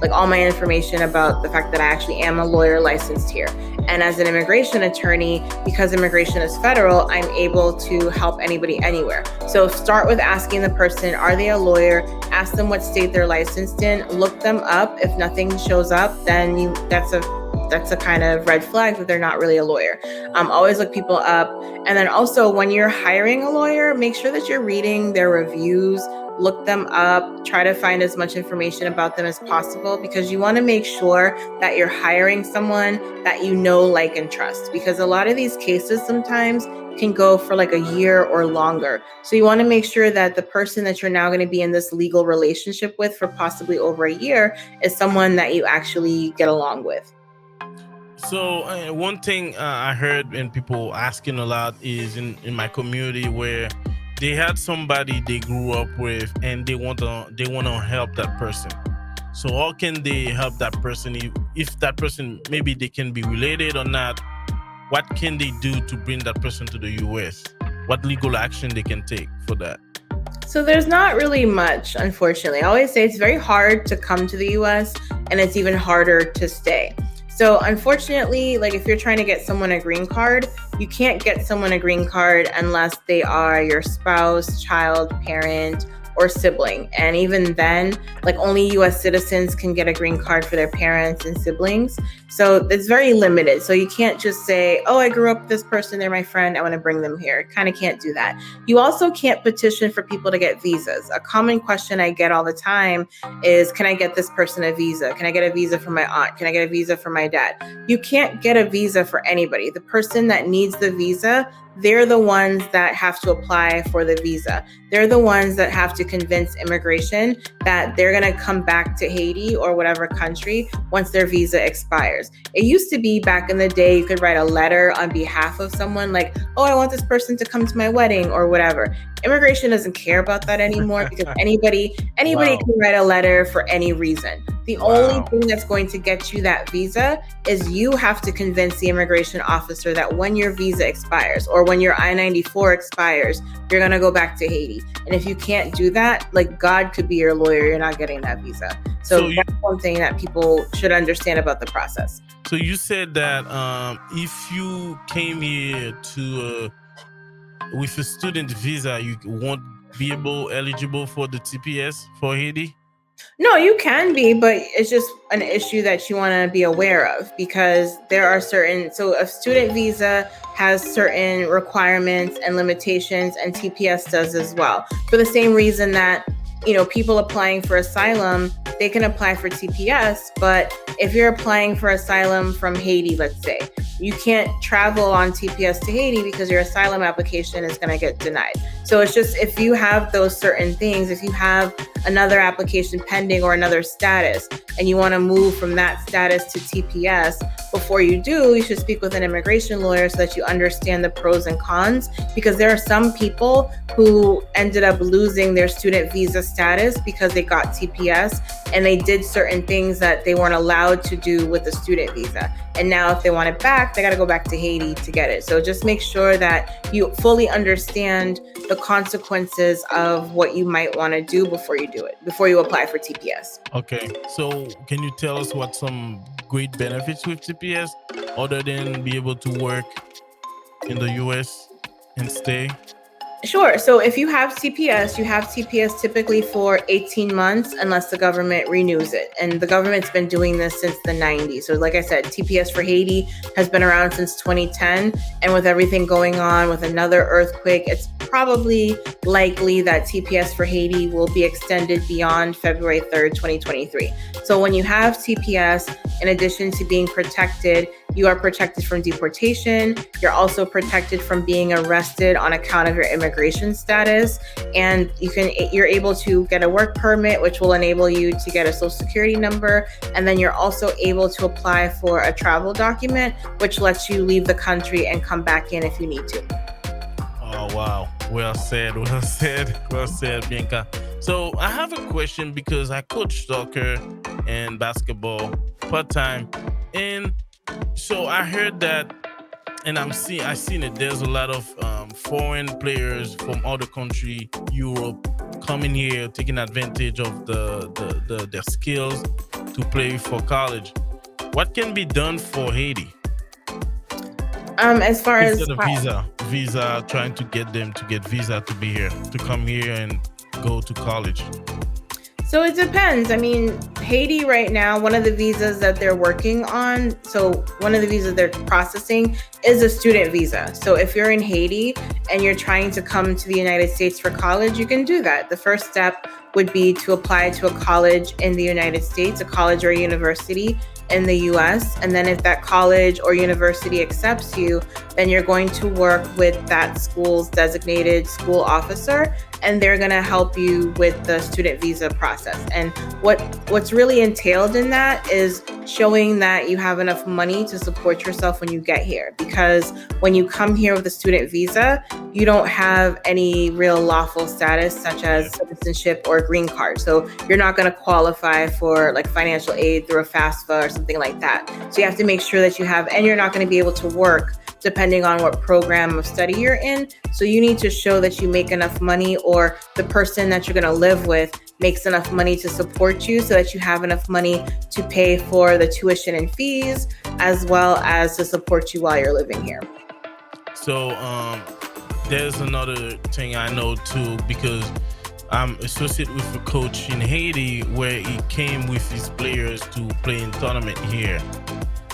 all my information about the fact that I actually am a lawyer licensed here. And as an immigration attorney, because immigration is federal, I'm able to help anybody anywhere. So start with asking the person, are they a lawyer? Ask them what state they're licensed in. Look them up. If nothing shows up, then that's a kind of red flag that they're not really a lawyer. Always look people up. And then also, when you're hiring a lawyer, make sure that you're reading their reviews, look them up, try to find as much information about them as possible, because you want to make sure that you're hiring someone that you know, like, and trust, because a lot of these cases sometimes can go for like a year or longer. So you want to make sure that the person that you're now going to be in this legal relationship with for possibly over a year is someone that you actually get along with. So one thing I heard and people asking a lot is in my community where they had somebody they grew up with and they want to help that person. So how can they help that person if that person, maybe they can be related or not? What can they do to bring that person to the US? What legal action they can take for that? So there's not really much, unfortunately. I always say it's very hard to come to the US and it's even harder to stay. So unfortunately, like, if you're trying to get someone a green card, you can't get someone a green card unless they are your spouse, child, parent, or sibling. And even then, like, only US citizens can get a green card for their parents and siblings. So it's very limited. So you can't just say, oh, I grew up with this person, they're my friend, I want to bring them here. Kind of can't do that. You also can't petition for people to get visas. A common question I get all the time is, can I get this person a visa? Can I get a visa for my aunt? Can I get a visa for my dad? You can't get a visa for anybody. The person that needs the visa, they're the ones that have to apply for the visa. They're the ones that have to convince immigration that they're going to come back to Haiti or whatever country once their visa expires. It used to be back in the day, you could write a letter on behalf of someone like, oh, I want this person to come to my wedding or whatever. Immigration doesn't care about that anymore because anybody can write a letter for any reason. The only thing that's going to get you that visa is you have to convince the immigration officer that when your visa expires or when your I-94 expires, you're going to go back to Haiti. And if you can't do that, like, God could be your lawyer, you're not getting that visa. So that's one thing that people should understand about the process. So you said that if you came here with a student visa, you won't be eligible for the TPS for Haiti? No, you can be, but it's just an issue that you want to be aware of, because there are so a student visa has certain requirements and limitations, and TPS does as well. For the same reason that people applying for asylum, they can apply for TPS, but if you're applying for asylum from Haiti, let's say, you can't travel on TPS to Haiti because your asylum application is going to get denied. So it's just, if you have those certain things, if you have another application pending or another status, and you want to move from that status to TPS, before you do, you should speak with an immigration lawyer so that you understand the pros and cons, because there are some people who ended up losing their student visa status because they got TPS and they did certain things that they weren't allowed to do with the student visa. And now if they want it back, they got to go back to Haiti to get it. So just make sure that you fully understand the consequences of what you might want to do before you do it, before you apply for TPS. Okay, so can you tell us what some great benefits with TPS other than be able to work in the US and stay? Sure. So if you have TPS typically for 18 months unless the government renews it. And the government's been doing this since the 90s. So like I said, TPS for Haiti has been around since 2010. And with everything going on with another earthquake, it's probably likely that TPS for Haiti will be extended beyond February 3rd, 2023. So when you have TPS, in addition to being protected, you are protected from deportation. You're also protected from being arrested on account of your immigration status. And you're able to get a work permit, which will enable you to get a social security number. And then you're also able to apply for a travel document, which lets you leave the country and come back in if you need to. Oh, wow. Well said, Bianca. So I have a question because I coach soccer and basketball part-time. And so I heard that, and I've seen it. There's a lot of foreign players from other countries, Europe, coming here, taking advantage of their skills to play for college. What can be done for Haiti? As far Instead as of visa, trying to get them to get visa to be here, to come here and go to college. So it depends. I mean, Haiti right now, one of the visas that they're working on, so one of the visas they're processing is a student visa. So if you're in Haiti and you're trying to come to the United States for college, you can do that. The first step would be to apply to a college in the United States, a college or a university in the US. And then if that college or university accepts you, then you're going to work with that school's designated school officer, and they're going to help you with the student visa process. And what's really entailed in that is showing that you have enough money to support yourself when you get here. Because when you come here with a student visa, you don't have any real lawful status such as citizenship or green card. So you're not going to qualify for like financial aid through a FAFSA or something like that. So you have to make sure that you have, and you're not going to be able to work depending on what program of study you're in. So you need to show that you make enough money, or the person that you're going to live with makes enough money to support you, so that you have enough money to pay for the tuition and fees, as well as to support you while you're living here. So there's another thing I know too, because I'm associated with a coach in Haiti where he came with his players to play in tournament here.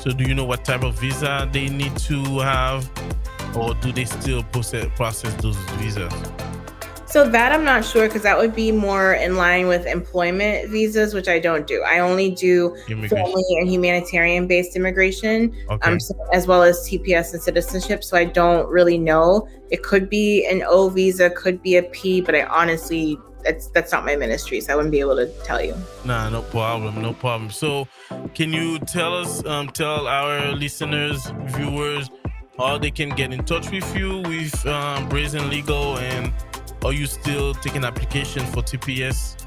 So do you know what type of visa they need to have, or do they still process those visas? So that I'm not sure, because that would be more in line with employment visas, which I don't do. I only do family and humanitarian-based immigration, Okay. As well as TPS and citizenship. So I don't really know. It could be an O visa, could be a P, but I honestly, that's not my ministry, so I wouldn't be able to tell you. Nah, no problem. So can you tell us, tell our listeners, viewers, how they can get in touch with you with Brazen Legal, and are you still taking application for TPS?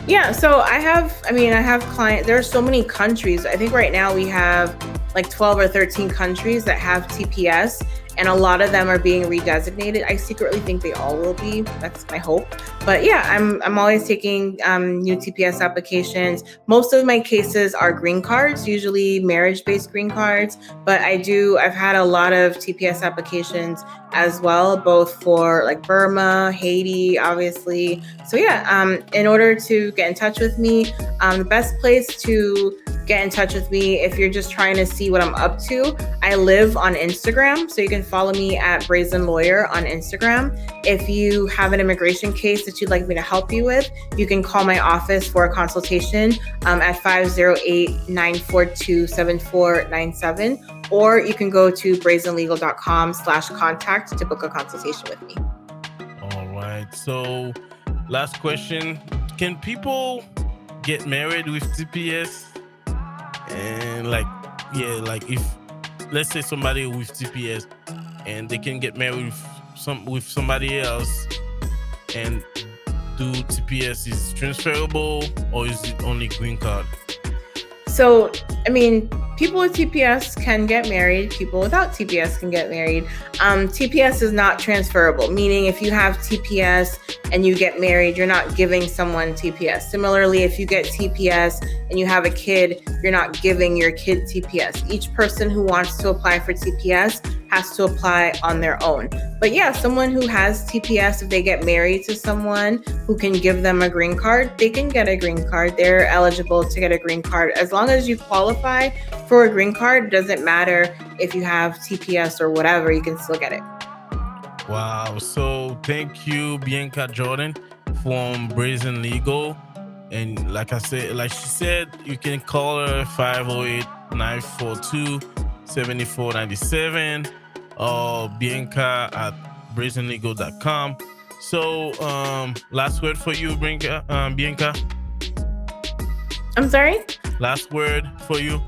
Yeah, so I have clients. There are so many countries. I think right now we have like 12 or 13 countries that have TPS, and a lot of them are being redesignated. I secretly think they all will be. That's my hope. But yeah, I'm always taking new TPS applications. Most of my cases are green cards, usually marriage-based green cards. But I've had a lot of TPS applications as well, both for like Burma, Haiti, obviously. So yeah, in order to get in touch with me, the best place to get in touch with me. If you're just trying to see what I'm up to, I live on Instagram, so you can follow me at Brazen Lawyer on Instagram. If you have an immigration case that you'd like me to help you with, you can call my office for a consultation at 508-942-7497, or you can go to brazenlegal.com/contact to book a consultation with me. All right. So, last question: can people get married with TPS? And if let's say somebody with TPS and they can get married with somebody else, and do TPS is transferable, or is it only green card? So, I mean, people with TPS can get married. People without TPS can get married. TPS is not transferable, meaning if you have TPS and you get married, you're not giving someone TPS. Similarly, if you get TPS and you have a kid, you're not giving your kid TPS. Each person who wants to apply for TPS has to apply on their own. But yeah, someone who has TPS, if they get married to someone who can give them a green card, they can get a green card. They're eligible to get a green card. As long as you qualify for a green card, it doesn't matter if you have TPS or whatever, you can still get it. Wow. So thank you, Bianca Jordan from Brazen Legal. And like she said, you can call her 508-942-7497 or Bianca at brazenlegal.com. So last word for you, Bianca. I'm sorry? Last word for you.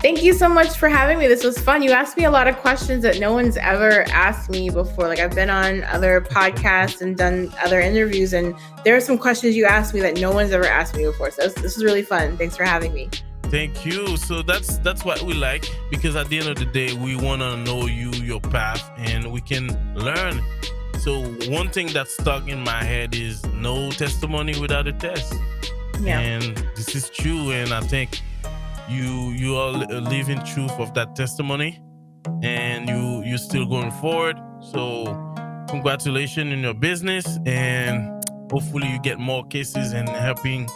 Thank you so much for having me. This was fun. You asked me a lot of questions that no one's ever asked me before. Like, I've been on other podcasts and done other interviews, and there are some questions you asked me that no one's ever asked me before. So this is really fun. Thanks for having me. Thank you. So that's what we like, because at the end of the day, we want to know you, your path, and we can learn. So one thing that's stuck in my head is no testimony without a test. Yeah. And this is true, and I think you are living truth of that testimony, and you're still going forward. So congratulations in your business, and hopefully you get more cases and helping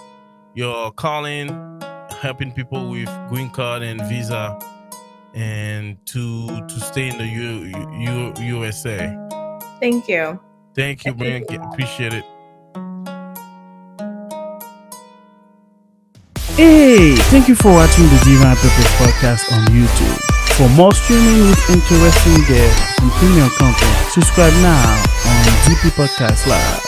your calling, helping people with green card and visa, and to stay in the USA. Thank you. Thank you, Bianca. Appreciate it. Hey, thank you for watching the Divine Purpose Podcast on YouTube. For more streaming with interesting guests and premium content, subscribe now on DPPodcast Live.